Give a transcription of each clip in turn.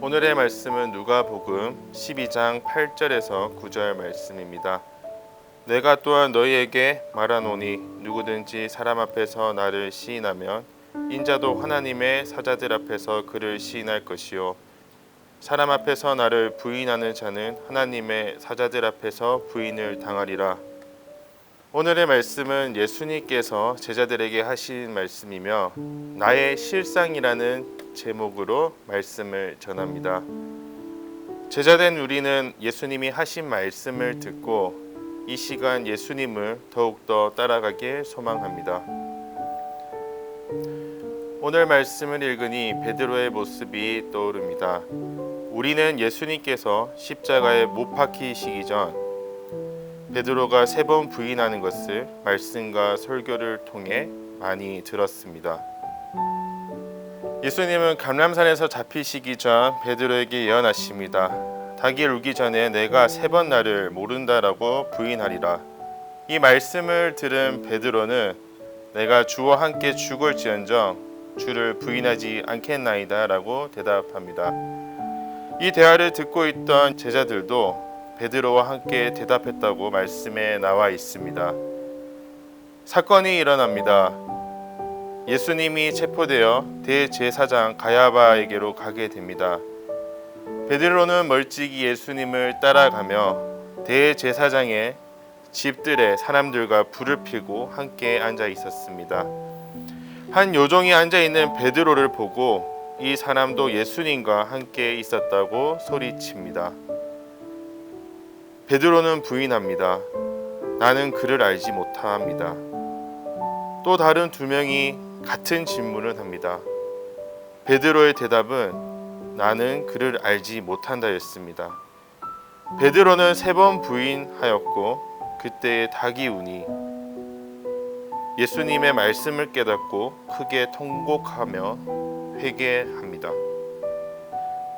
오늘의 말씀은 누가복음 12장 8절에서 9절 말씀입니다. 내가 또한 너희에게 말하노니 누구든지 사람 앞에서 나를 시인하면 인자도 하나님의 사자들 앞에서 그를 시인할 것이요 사람 앞에서 나를 부인하는 자는 하나님의 사자들 앞에서 부인을 당하리라. 오늘의 말씀은 예수님께서 제자들에게 하신 말씀이며 나의 실상이라는 제목으로 말씀을 전합니다. 제자된 우리는 예수님이 하신 말씀을 듣고 이 시간 예수님을 더욱더 따라가길 소망합니다. 오늘 말씀을 읽으니 베드로의 모습이 떠오릅니다. 우리는 예수님께서 십자가에 못 박히시기 전 베드로가 3번 부인하는 것을 말씀과 설교를 통해 많이 들었습니다. 예수님은 감람산에서 잡히시기 전 베드로에게 예언하십니다. 닭이 울기 전에 내가 3번 나를 모른다라고 부인하리라. 이 말씀을 들은 베드로는 내가 주와 함께 죽을지언정 주를 부인하지 않겠나이다 라고 대답합니다. 이 대화를 듣고 있던 제자들도 베드로와 함께 대답했다고 말씀에 나와 있습니다. 사건이 일어납니다. 예수님이 체포되어 대제사장 가야바에게로 가게 됩니다. 베드로는 멀찍이 예수님을 따라가며 대제사장의 집들에 사람들과 불을 피우고 함께 앉아 있었습니다. 한 요정이 앉아 있는 베드로를 보고 이 사람도 예수님과 함께 있었다고 소리칩니다. 베드로는 부인합니다. 나는 그를 알지 못합니다. 또 다른 2명이 같은 질문을 합니다. 베드로의 대답은 나는 그를 알지 못한다였습니다. 베드로는 3번 부인하였고 그때에 닭이 우니 예수님의 말씀을 깨닫고 크게 통곡하며 회개합니다.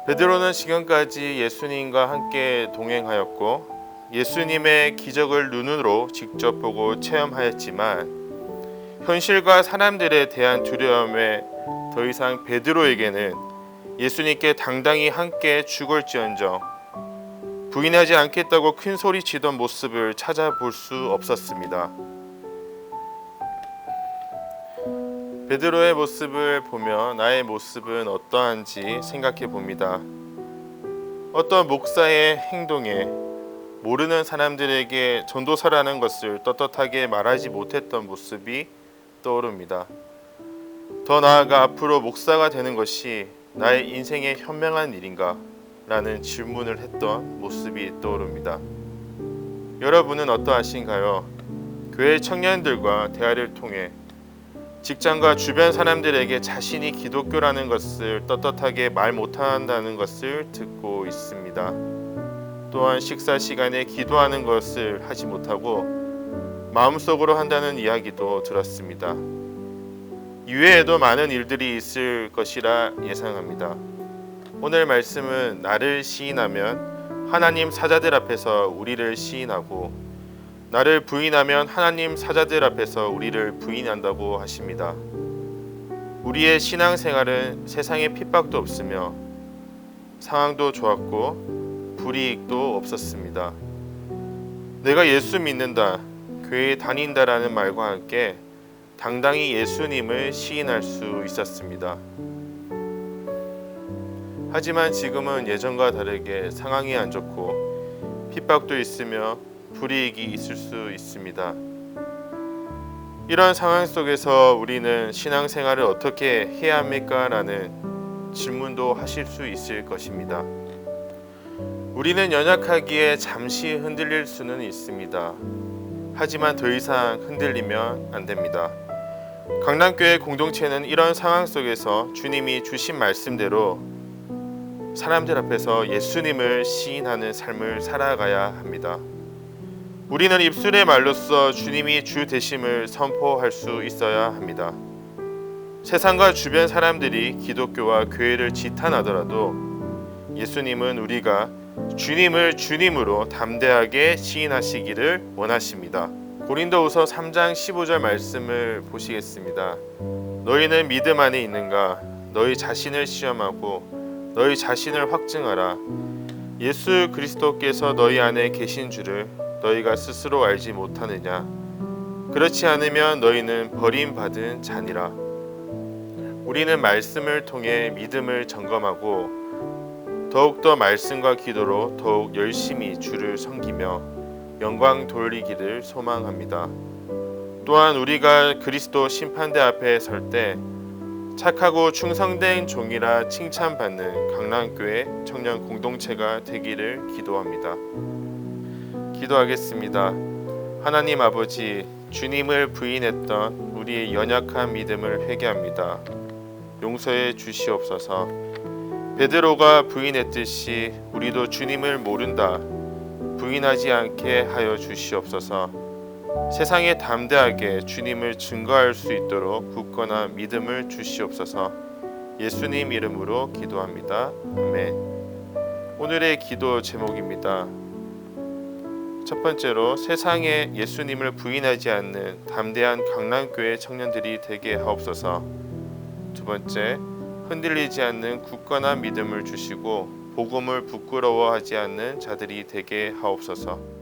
베드로는 지금까지 예수님과 함께 동행하였고 예수님의 기적을 눈으로 직접 보고 체험하였지만 현실과 사람들에 대한 두려움에 더 이상 베드로에게는 예수님께 당당히 함께 죽을지언정 부인하지 않겠다고 큰 소리 치던 모습을 찾아볼 수 없었습니다. 베드로의 모습을 보며 나의 모습은 어떠한지 생각해 봅니다. 어떤 목사의 행동에 모르는 사람들에게 전도사라는 것을 떳떳하게 말하지 못했던 모습이 떠오릅니다. 더 나아가 앞으로 목사가 되는 것이 나의 인생의 현명한 일인가? 라는 질문을 했던 모습이 떠오릅니다. 여러분은 어떠하신가요? 교회 청년들과 대화를 통해 직장과 주변 사람들에게 자신이 기독교라는 것을 떳떳하게 말 못한다는 것을 듣고 있습니다. 또한 식사 시간에 기도하는 것을 하지 못하고 마음속으로 한다는 이야기도 들었습니다. 이외에도 많은 일들이 있을 것이라 예상합니다. 오늘 말씀은 나를 시인하면 하나님 사자들 앞에서 우리를 시인하고 나를 부인하면 하나님 사자들 앞에서 우리를 부인한다고 하십니다. 우리의 신앙생활은 세상에 핍박도 없으며 상황도 좋았고 불이익도 없었습니다. 내가 예수 믿는다, 교회에 다닌다라는 말과 함께 당당히 예수님을 시인할 수 있었습니다. 하지만 지금은 예전과 다르게 상황이 안 좋고 핍박도 있으며 불이익이 있을 수 있습니다. 이런 상황 속에서 우리는 신앙생활을 어떻게 해야 합니까? 라는 질문도 하실 수 있을 것입니다. 우리는 연약하기에 잠시 흔들릴 수는 있습니다. 하지만 더 이상 흔들리면 안 됩니다. 강남교회 공동체는 이런 상황 속에서 주님이 주신 말씀대로 사람들 앞에서 예수님을 시인하는 삶을 살아가야 합니다. 우리는 입술의 말로써 주님이 주 되심을 선포할 수 있어야 합니다. 세상과 주변 사람들이 기독교와 교회를 지탄하더라도 예수님은 우리가 주님을 주님으로 담대하게 시인하시기를 원하십니다. 고린도후서 3장 15절 말씀을 보시겠습니다. 너희는 믿음 안에 있는가? 너희 자신을 시험하고 너희 자신을 확증하라. 예수 그리스도께서 너희 안에 계신 줄을 너희가 스스로 알지 못하느냐? 그렇지 않으면 너희는 버림받은 자니라. 우리는 말씀을 통해 믿음을 점검하고 더욱더 말씀과 기도로 더욱 열심히 주를 섬기며 영광 돌리기를 소망합니다. 또한 우리가 그리스도 심판대 앞에 설 때 착하고 충성된 종이라 칭찬받는 강남교회 청년 공동체가 되기를 기도합니다. 기도하겠습니다. 하나님 아버지, 주님을 부인했던 우리의 연약한 믿음을 회개합니다. 용서해 주시옵소서. 베드로가 부인했듯이 우리도 주님을 모른다 부인하지 않게 하여 주시옵소서. 세상에 담대하게 주님을 증거할 수 있도록 굳건한 믿음을 주시옵소서. 예수님 이름으로 기도합니다. 아멘. 오늘의 기도 제목입니다. 첫 번째로, 세상에 예수님을 부인하지 않는 담대한 강남교회 청년들이 되게 하옵소서. 두 번째, 흔들리지 않는 굳건한 믿음을 주시고 복음을 부끄러워하지 않는 자들이 되게 하옵소서.